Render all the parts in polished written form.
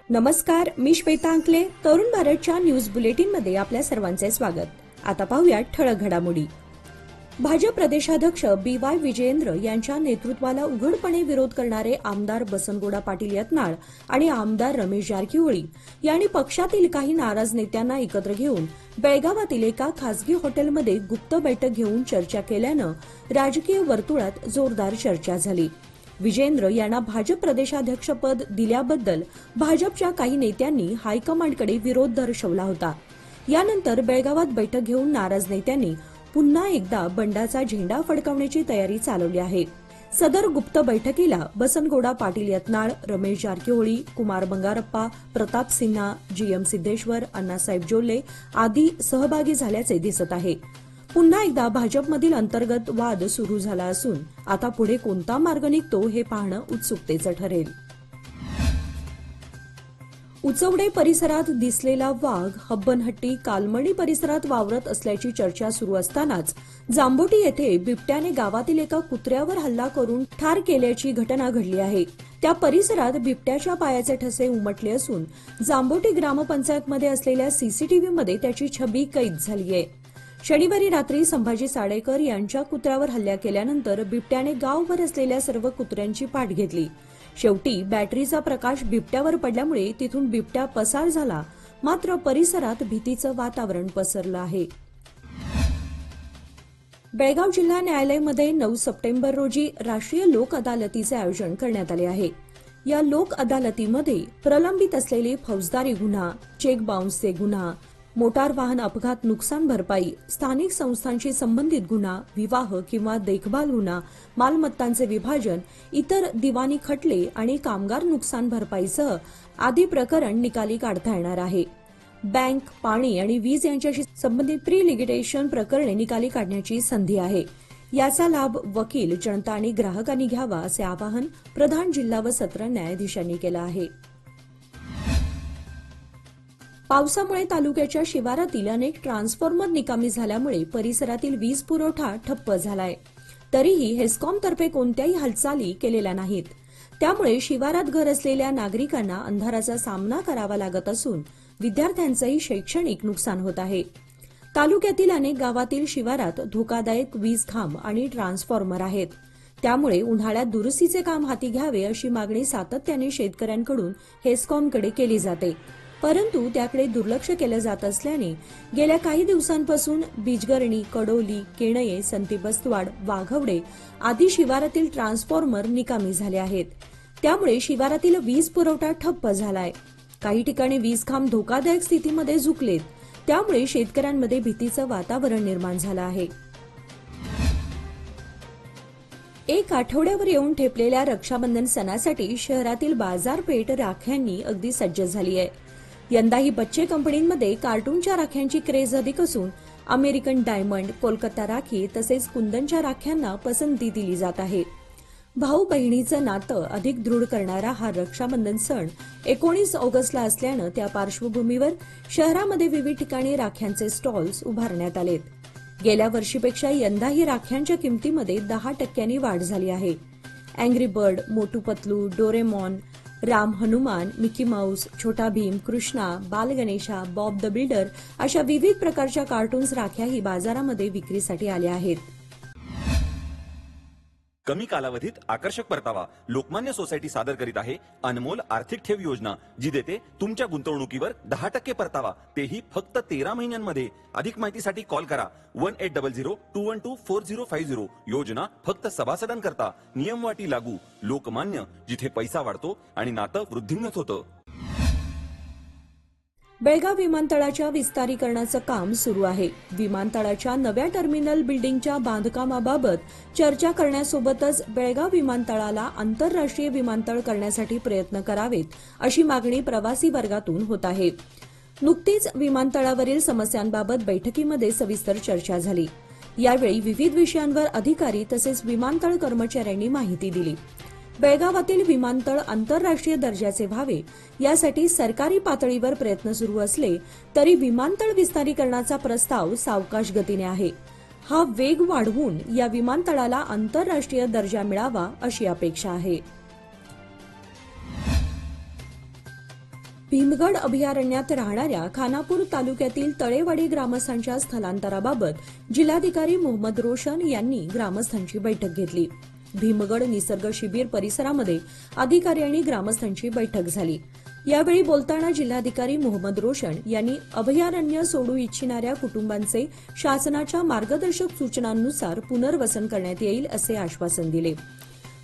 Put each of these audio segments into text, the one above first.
नमस्कार, मी श्वेता अंकले. तरुण भारतच्या न्यूज बुलेटिनमध्ये आपल्या सर्वांचे स्वागत. आता पाहूया ठळक घडामोडी. भाजप प्रदेशाध्यक्ष BY विजयेंद्र यांच्या नेतृत्वाला उघडपणे विरोध करणारे आमदार बसनगौडा पाटील यत्नाळ आणि आमदार रमेश जारकीहोळी यांनी पक्षातील काही नाराज नेत्यांना एकत्र घेऊन बेळगावातील एका खासगी हॉटेलमध्ये गुप्त बैठक घेऊन चर्चा केल्यानं राजकीय वर्तुळात जोरदार चर्चा झाली. विजयेंद्र यांना भाजप प्रदेशाध्यक्षपद दिल्याबद्दल भाजपच्या काही नेत्यांनी हायकमांडकडे विरोध दर्शवला होता. यानंतर बेळगावात बैठक घेऊन नाराज नेत्यांनी पुन्हा एकदा बंडाचा झेंडा फडकवण्याची तयारी चालवली आहे. सदर गुप्त बैठकीला बसनगौडा पाटील यत्नाळ, रमेश जारकीहोळी, कुमार बंगारप्पा, प्रताप सिन्हा, GM सिद्धेश्वर, अण्णासाहेब जोल्ले आदी सहभागी झाल्याचे दिसत आहे. पुन्हा एकदा भाजपमधील अंतर्गत वाद सुरू झाला असून आता पुढे कोणता मार्ग निघतो हे पाहणं उत्सुकतेचं ठरेल. उचवडे परिसरात दिसलेला वाघ हब्बनहट्टी कालमणी परिसरात वावरत असल्याची चर्चा सुरू असतानाच जांबोटी येथे बिबट्याने गावातील एका कुत्र्यावर हल्ला करून ठार केल्याची घटना घडली आहे. त्या परिसरात बिबट्याच्या पायाचे ठसे उमटले असून जांबोटी ग्रामपंचायतमध्ये असलेल्या CCTVमध्ये त्याची छबी कैद झाली आहे. शनिवारी रात्री संभाजी साडेकर यांच्या कुत्र्यावर हल्ला केल्यानंतर बिबट्याने गावभर असलेल्या सर्व कुत्र्यांची पाठ घेतली. शेवटी बॅटरीचा प्रकाश बिबट्यावर पडल्यामुळे तिथून बिबट्या पसार झाला. मात्र परिसरात भीतीचं वातावरण पसरलं आहे. बेळगाव जिल्हा न्यायालयामध्ये 9 सप्टेंबर रोजी राष्ट्रीय लोक अदालतीचे आयोजन करण्यात आले आहे. या लोक अदालतीमध्ये प्रलंबित असलेले फौजदारी गुन्हा, चेक बाउन्सचे गुन्हा, मोटार वाहन अपघात नुकसान भरपाई, स्थानिक संस्थांशी संबंधित गुन्हा, विवाह किंवा देखभाल गुन्हा, मालमत्तांचे विभाजन, इतर दिवाणी खटले आणि कामगार नुकसान भरपाईसह आदी प्रकरण निकाली काढता येणार आहे. बँक, पाणी आणि वीज यांच्याशी संबंधित प्री लिटिगेशन प्रकरणे निकाली काढण्याची संधी आहे. याचा लाभ वकील, जनता आणि ग्राहकांनी घ्यावा असे आवाहन प्रधान जिल्हा व सत्र न्यायाधीशांनी केलं आहे. पावसामुळे तालुक्याच्या शिवारातील अनेक ट्रान्सफॉर्मर निकामी झाल्यामुळे परिसरातील वीज पुरवठा ठप्प झालाय. तरीही हेस्कॉमतर्फे कोणत्याही हालचाली केलेल्या नाहीत. त्यामुळे शिवारात घर असलेल्या नागरिकांना अंधाराचा सामना करावा लागत असून विद्यार्थ्यांचंही शैक्षणिक नुकसान होत आहे. तालुक्यातील अनेक गावातील शिवारात धोकादायक वीज खांब आणि ट्रान्सफॉर्मर आहेत. त्यामुळे उन्हाळ्यात दुरुस्तीचे काम हाती घ्यावे अशी मागणी सातत्याने शेतकऱ्यांकडून हेस्कॉमकडे केली जाते. परंतु त्याकडे दुर्लक्ष केलं जात असल्याने गेल्या काही दिवसांपासून बिजगर्णी, कडोली, केणये, संतीबस्तवाड, वाघवडे आदी शिवारातील ट्रान्सफॉर्मर निकामी झाले आहेत. त्यामुळे शिवारातील वीज पुरवठा ठप्प झालाय. काही ठिकाणी वीज खांब धोकादायक स्थितीमध्ये झुकलेत. त्यामुळे शेतकऱ्यांमध्ये भीतीचं वातावरण निर्माण झालं आहे. एक आठवड्यावर येऊन ठेपलेल्या रक्षाबंधन सणासाठी शहरातील बाजारपेठ राख्यांनी अगदी सज्ज झाली आहे. यंदाही बच्चे कंपनीमध्ये कार्टूनच्या राख्यांची क्रेज अधिक असून अमेरिकन डायमंड, कोलकाता राखी तसेच कुंदनच्या राख्यांना पसंती दिली जात आहे. भाऊ बहिणीचं नातं अधिक दृढ करणारा हा रक्षाबंधन सण 19 ऑगस्टला असल्यानं त्या पार्श्वभूमीवर शहरामध्ये विविध ठिकाणी राख्यांचे स्टॉल्स उभारण्यात आलेत. गेल्या वर्षीपेक्षा यंदाही राख्यांच्या किमतीमध्ये 10% वाढ झाली आहे. Angry Bird, Motu Patlu, Doraemon, Ram Hanuman, Mickey Mouse, Chhota Bheem, Krishna, बाल गणेशा, बॉब द बिल्डर अशा विविध प्रकारच्या कार्टून्स राख्याही बाजारामध्ये विक्रीसाठी आल्या आहेत. कमी कालावधीत आकर्षक परतावा लोकमान्य सोसायटी सादर करीत आहे अनमोल आर्थिक ठेव योजना, जी देते तुमच्या गुंतवणुकीवर 10% परतावा, तेही फक्त 13 महिन्यांमध्ये. अधिक माहितीसाठी कॉल करा 1800-212-4050. योजना फक्त सभासदांकरता. नियम वाटी लागू. लोकमान्य, जिथे पैसा वाढतो आणि नातं वृद्धिंगत होतं. बेळगाव विमानतळाच्या विस्तारीकरणाचं काम सुरू आहे. विमानतळाच्या नव्या टर्मिनल बिल्डिंगच्या बांधकामाबाबत चर्चा करण्यासोबतच बेळगाव विमानतळाला आंतरराष्ट्रीय विमानतळ करण्यासाठी प्रयत्न करावेत अशी मागणी प्रवासी वर्गातून होत आहे. नुकतीच विमानतळावरील समस्यांबाबत बैठकीमध्ये सविस्तर चर्चा झाली. यावेळी विविध विषयांवर अधिकारी तसेच विमानतळ कर्मचाऱ्यांनी माहिती दिली. बेळगावातील विमानतळ आंतरराष्ट्रीय दर्जाचे व्हावे यासाठी सरकारी पातळीवर प्रयत्न सुरू असले तरी विमानतळ विस्तारीकरणाचा प्रस्ताव सावकाश गतीने आहे. हा वेग वाढवून या विमानतळाला आंतरराष्ट्रीय दर्जा मिळावा अशी अपेक्षा आहे. भीमगड अभयारण्यात राहणाऱ्या खानापूर तालुक्यातील तळेवाडी ग्रामस्थांच्या स्थलांतराबाबत जिल्हाधिकारी मोहम्मद रोशन यांनी ग्रामस्थांची बैठक घेतली. भीमगड निसर्ग शिबिर परिसरामध्ये अधिकारी आणि ग्रामस्थांची बैठक झाली. यावेळी बोलताना जिल्हाधिकारी मोहम्मद रोशन यांनी अभयारण्य सोडू इच्छिणाऱ्या कुटुंबांचे शासनाच्या मार्गदर्शक सूचनांनुसार पुनर्वसन करण्यात येईल असे आश्वासन दिले.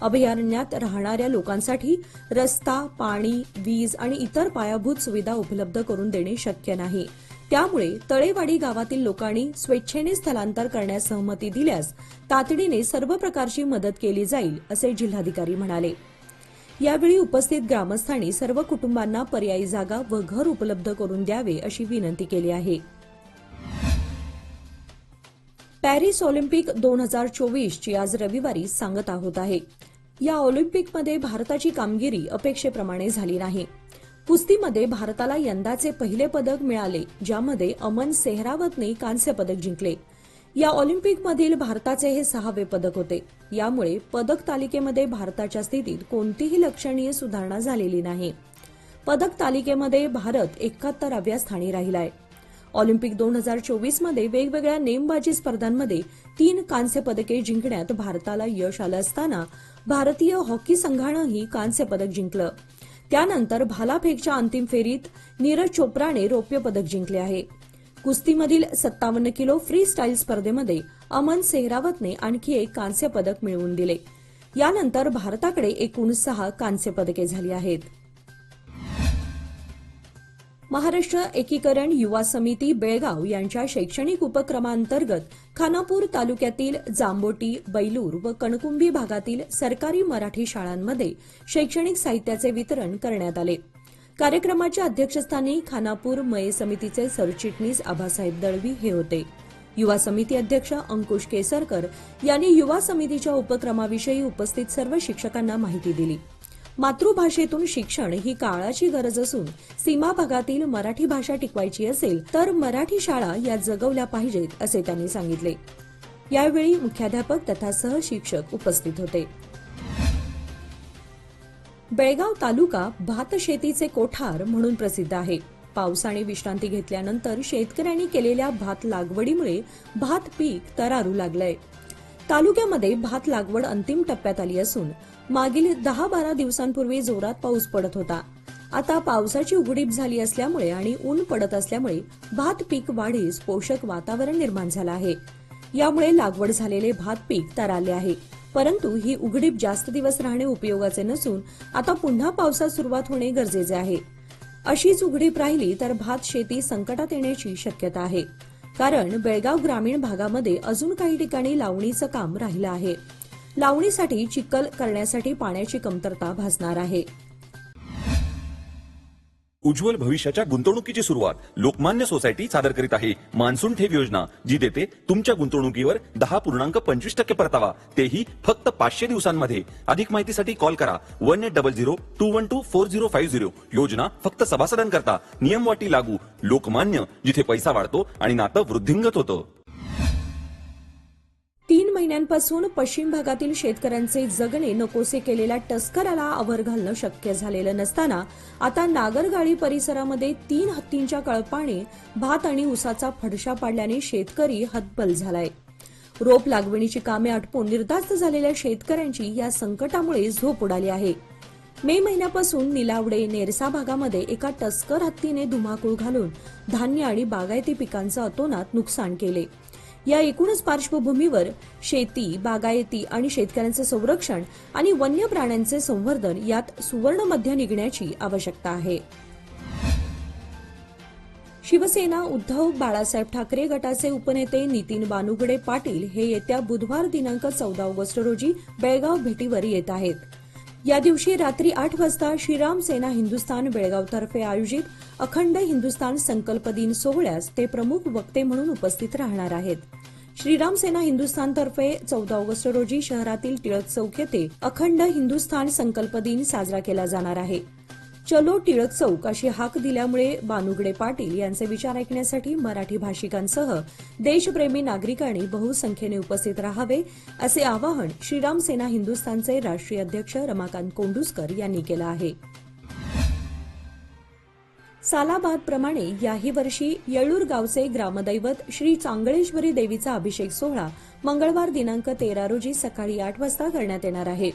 अभयारण्यात राहणाऱ्या लोकांसाठी रस्ता, पाणी, वीज आणि इतर पायाभूत सुविधा उपलब्ध करून देणे शक्य नाही. त्यामुळे तळेवाडी गावातील लोकांनी स्वेच्छेने स्थलांतर करण्यास सहमती दिल्यास तातडीने सर्व प्रकारची मदत केली जाईल असे जिल्हाधिकारी म्हणाले. यावेळी उपस्थित ग्रामस्थांनी सर्व कुटुंबांना पर्यायी जागा व घर उपलब्ध करून द्यावे अशी विनंती केली आहे. पॅरिस ऑलिम्पिक 2024 ची आज रविवारी सांगता होत आहे. या ऑलिम्पिकमध्ये भारताची कामगिरी अपेक्षेप्रमाणे झाली नाही. कुस्तीमध्ये भारताला यंदाचे पहिले पदक मिळाले, ज्यामध्ये अमन सेहरावतने कांस्य पदक जिंकले. या ऑलिम्पिकमधील भारताचे हे 6वे पदक होते. यामुळे पदक तालिकेमध्ये भारताच्या स्थितीत कोणतीही लक्षणीय सुधारणा झालेली नाही. पदक तालिकेमध्ये भारत 71व्या स्थानी राहिलाय. ऑलिम्पिक 2024 मध्ये वेगवेगळ्या नेमबाजी स्पर्धांमध्ये 3 कांस्य पदके जिंकण्यात भारताला यश आलं असताना भारतीय हॉकी संघानंही कांस्य पदक जिंकलं. त्यानंतर भालाफेकच्या अंतिम फेरीत नीरज चोप्राने रौप्य पदक जिंकले आहे. कुस्तीमधील 57 किलो फ्री स्टाईल स्पर्धेमध्ये अमन सेहरावतने आणखी एक कांस्य पदक मिळवून दिले. यानंतर भारताकडे एकूण 6 कांस्य पदके झाली आहेत. महाराष्ट्र एकीकरण युवा समिती बेळगाव यांच्या शैक्षणिक उपक्रमांतर्गत खानापूर तालुक्यातील जांबोटी, बैलूर व कणकुंभी भागातील सरकारी मराठी शाळांमध्ये शैक्षणिक साहित्याचे वितरण करण्यात आले. कार्यक्रमाच्या अध्यक्षस्थानी खानापूर मये समितीचे सरचिटणीस आबासाहेब दळवी हे होते. युवा समिती अध्यक्ष अंकुश केसरकर यांनी युवा समितीच्या उपक्रमाविषयी उपस्थित सर्व शिक्षकांना माहिती दिली. मातृभाषेतून शिक्षण ही काळाची गरज असून सीमा भागातील मराठी भाषा टिकवायची असेल तर मराठी शाळा या जगवल्या पाहिजेत असे त्यांनी सांगितले. यावेळी मुख्याध्यापक तथा सहशिक्षक उपस्थित होते. बेळगाव तालुका भात शेतीचे कोठार म्हणून प्रसिद्ध आहे. पावसाने विश्रांती घेतल्यानंतर शेतकऱ्यांनी केलेल्या भात लागवडीमुळे भात पीक तरारू लागलंय. तालुक्यामध्ये भात लागवड अंतिम टप्प्यात आली असून मागील 10-12 दिवसांपूर्वी जोरात पाऊस पडत होता. आता पावसाची उघडीप झाली असल्यामुळे आणि ऊन पडत असल्यामुळे भात पीक वाढीस पोषक वातावरण निर्माण झालं आहे. यामुळे लागवड झालेले भात पीक तरारले आहे. परंतु ही उघडीप जास्त दिवस राहणे उपयोगाचे नसून आता पुन्हा पावसास सुरुवात होणे गरजेचे आहे. अशीच उघडीप राहिली तर भात शेती संकटात येण्याची शक्यता आहे. कारण बेळगाव ग्रामीण भागामध्ये अजून काही ठिकाणी लावणीचं काम राहिलं आहे. लावणीसाठी चिखल करण्यासाठी पाण्याची कमतरता भासणार आहे. उज्ज्वल भविष्याच्या गुंतवणुकीची सुरुवात लोकमान्य सोसायटी सादर करीत आहे. मान्सून ठेव योजना, जी देते तुमच्या गुंतवणुकीवर 10.25% परतावा, तेही फक्त 500 दिवसांमध्ये. अधिक माहितीसाठी कॉल करा 1800-212-4050. योजना फक्त सभासदांकरता. नियम वाटी लागू. लोकमान्य, जिथे पैसा वाढतो आणि नातं वृद्धिंगत होतं. 3 महिन्यांपासून पश्चिम भागातील शेतकऱ्यांचे जगणे नकोसे केलेल्या टस्कराला आवर घालणं शक्य झालेलं नसताना आता नागरगाळी परिसरामध्ये 3 हत्तींच्या कळपाने भात आणि ऊसाचा फडशा पाडल्याने शेतकरी हतबल झालाय. रोप लागवडीची कामे आटपून निर्धास्त झालेल्या शेतकऱ्यांची या संकटामुळे झोप उडाली आहे. मे महिन्यापासून निलावडे, नेरसा भागामध्ये एका टस्कर हत्तीने धुमाकूळ घालून धान्य आणि बागायती पिकांचं अतोनात नुकसान केले. या एकूणच पार्श्वभूमीवर शेती, बागायती आणि शेतकऱ्यांचे संरक्षण आणि वन्य प्राण्यांचे संवर्धन यात सुवर्ण मध्य निघण्याची आवश्यकता आहे. शिवसेना उद्धव बाळासाहेब ठाकरे गटाचे उपनेते नितीन बानुगडे पाटील हे येत्या बुधवार दिनांक 14 ऑगस्ट रोजी बेळगाव भेटीवर येत आहेत. या दिवशी रात्री 8 वाजता श्रीराम सेना हिंदुस्थान बेळगावतर्फे आयोजित अखंड हिंदुस्थान संकल्प दिन सोहळ्यास ते प्रमुख वक्ते म्हणून उपस्थित राहणार आहेत. श्रीराम सेना हिंदुस्थानतर्फे 14 ऑगस्ट रोजी शहरातील टिळक चौक येथे अखंड हिंदुस्थान संकल्प दिन साजरा केला जाणार आहे. चलो टिळक चौक अशी हाक दिल्यामुळे बानुगडे पाटील यांचे विचार ऐकण्यासाठी मराठी भाषिकांसह देशप्रेमी नागरिकांनी बहुसंख्येने उपस्थित राहावे असे आवाहन श्रीराम सेना हिंदुस्थानचे राष्ट्रीय अध्यक्ष रमाकांत कोंडुस्कर यांनी केलं आहे. सालाबाद प्रमाणे याही वर्षी येळूर गावचे ग्रामदैवत श्री चांगळेश्वरी देवीचा अभिषेक सोहळा मंगळवार दिनांक 13 रोजी सकाळी 8 वाजता करण्यात येणार आहे.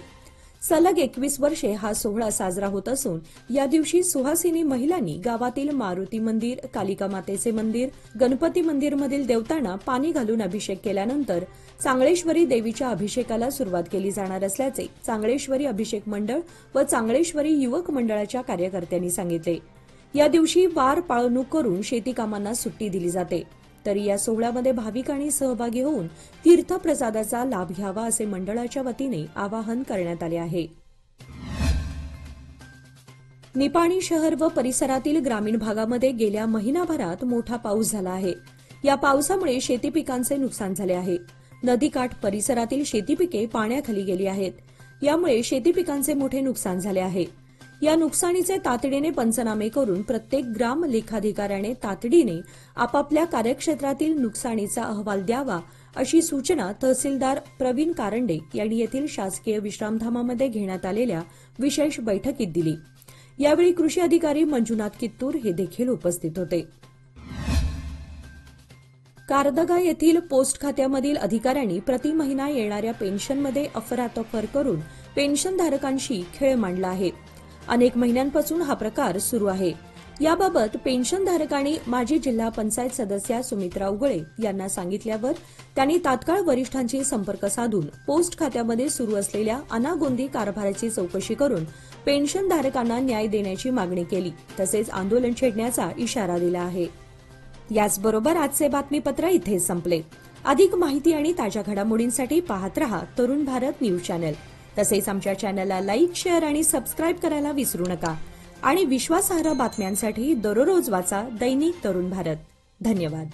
सलग 21 वर्षे हा सोहळा साजरा होत असून या दिवशी सुहासिनी महिलांनी गावातील मारुती मंदिर, कालिका मातेचे मंदिर, गणपती मंदिरमधील देवतांना पाणी घालून अभिषेक केल्यानंतर चांगळेश्वरी देवीच्या अभिषेकाला सुरुवात केली जाणार असल्याचे चांगळेश्वरी अभिषेक मंडळ व चांगळेश्वरी युवक मंडळाच्या कार्यकर्त्यांनी सांगितले. या दिवशी वार पाळणूक करून शेती कामांना सुट्टी दिली जाते. तरी या सोहळ्यामध्ये भाविकांनी सहभागी होऊन तीर्थप्रसादाचा लाभ घ्यावा असे मंडळाच्या वतीने आवाहन करण्यात आले आहे. निपाणी शहर व परिसरातील ग्रामीण भागामध्ये गेल्या महिनाभरात मोठा पाऊस झाला आहे. या पावसामुळे शेती पिकांचे नुकसान झाले आहे. नदीकाठ परिसरातील शेती पिके पाण्याखाली गेली आहेत. यामुळे शेती पिकांचे मोठे नुकसान झाले आहे. या नुकसानीचे तातडीने पंचनामे करून प्रत्येक ग्राम लेखाधिकाऱ्याने तातडीने आपापल्या कार्यक्षेत्रातील नुकसानीचा अहवाल द्यावा अशी सूचना तहसीलदार प्रवीण कारंडे यांनी येथील शासकीय विश्रामधामामध्ये घेण्यात आलेल्या विशेष बैठकीत दिली. यावेळी कृषी अधिकारी मंजुनाथ कित्तूर हे देखील उपस्थित होते. कारदगा येथील पोस्ट खात्यामधील अधिकाऱ्यांनी प्रति महिना येणाऱ्या पेन्शनमध्ये अफरातफर करून पेन्शनधारकांशी खेळ मांडला आहे. अनेक महिन्यांपासून हा प्रकार सुरू आहे. याबाबत पेन्शनधारकांनी माजी जिल्हा पंचायत सदस्या सुमित्रा उगळे यांना सांगितल्यावर त्यांनी तात्काळ वरिष्ठांशी संपर्क साधून पोस्ट खात्यामध्ये सुरू असलेल्या अनागोंदी कारभाराची चौकशी करून पेन्शनधारकांना न्याय देण्याची मागणी केली. तसेच आंदोलन छेडण्याचा इशारा दिला आहे. याचबरोबर आजचे बातमीपत्र इथेच संपले. अधिक माहिती आणि ताज्या घडामोडींसाठी पाहत रहा तरुण भारत न्यूज चॅनल. तसेच आमच्या चॅनलला लाईक, शेअर आणि सबस्क्राईब करायला विसरू नका. आणि विश्वासार्ह बातम्यांसाठी दररोज वाचा दैनिक तरुण भारत. धन्यवाद.